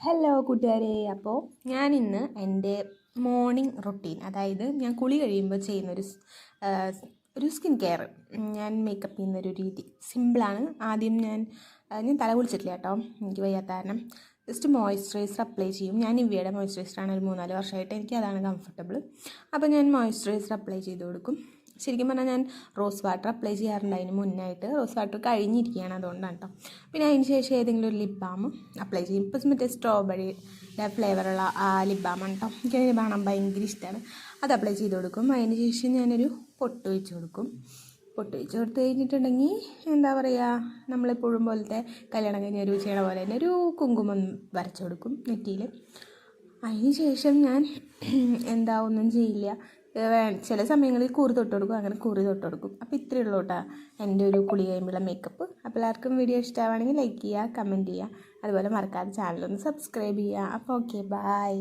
Hello കൂട്ടുകാരെ. അപ്പോൾ ഞാനിന്ന് എൻ്റെ മോർണിംഗ് റൊട്ടീൻ, അതായത് ഞാൻ കുളി കഴിയുമ്പോൾ ഒരു സ്കിൻ കെയർ, ഞാൻ മേക്കപ്പ് ചെയ്യുന്നൊരു രീതി സിമ്പിളാണ്. ആദ്യം ഞാൻ തല കുളിച്ചിട്ടില്ല കേട്ടോ, എനിക്ക് വയ്യാത്ത കാരണം ജസ്റ്റ് മോയ്സ്ചറൈസർ അപ്ലൈ ചെയ്യും. ഞാൻ നിവ്യയുടെ മോയ്സ്ചറൈസറാണ്, ഒരു 3-4 വർഷമായിട്ട് എനിക്ക് അതാണ് കംഫർട്ടബിൾ. അപ്പോൾ ഞാൻ മോയ്സ്ചറൈസർ അപ്ലൈ ചെയ്ത് കൊടുക്കും. ശരിക്കും പറഞ്ഞാൽ ഞാൻ റോസ് വാട്ടർ അപ്ലൈ ചെയ്യാറുണ്ട് അതിന് മുന്നായിട്ട്. റോസ് വാട്ടർ കഴിഞ്ഞിരിക്കുകയാണ്, അതുകൊണ്ടാണ് കേട്ടോ. പിന്നെ അതിന് ശേഷം ഏതെങ്കിലും ഒരു ലിപ് ബാം അപ്ലൈ ചെയ്യും. ഇപ്പം മറ്റേ സ്ട്രോബെറിയുടെ ഫ്ലേവറുള്ള ആ ലിപ് ബാമാണ് കേട്ടോ, എനിക്ക് ലിപ് ബാം ഭയങ്കര ഇഷ്ടമാണ്. അത് അപ്ലൈ ചെയ്ത് കൊടുക്കും. അതിന് ശേഷം ഞാനൊരു പൊട്ട് വെച്ച് കൊടുക്കും. പൊട്ട് വെച്ച് കൊടുത്ത് കഴിഞ്ഞിട്ടുണ്ടെങ്കിൽ എന്താ പറയുക, നമ്മളെപ്പോഴും പോലത്തെ കല്യാണം കഴിഞ്ഞ ഒരു ചെയ്യണ പോലെ തന്നെ ഒരു കുങ്കുമം വരച്ച് കൊടുക്കും നെറ്റിയിൽ. അതിന് ശേഷം ഞാൻ ഒന്നും ചെയ്യില്ല. ചില സമയങ്ങളിൽ കൂറി തൊട്ട് കൊടുക്കും, അങ്ങനെ കൂറി തൊട്ട് കൊടുക്കും. അപ്പോൾ ഇത്രയേ ഉള്ളൂ കേട്ടോ എൻ്റെ ഒരു കുളി കഴിയുമ്പോഴുള്ള മേക്കപ്പ്. അപ്പോൾ എല്ലാവർക്കും വീഡിയോ ഇഷ്ടമാണെങ്കിൽ ലൈക്ക് ചെയ്യുക, കമൻറ്റ് ചെയ്യുക, അതുപോലെ മറക്കാതെ ചാനലൊന്ന് സബ്സ്ക്രൈബ് ചെയ്യുക. അപ്പോൾ ഓക്കെ, ബൈ.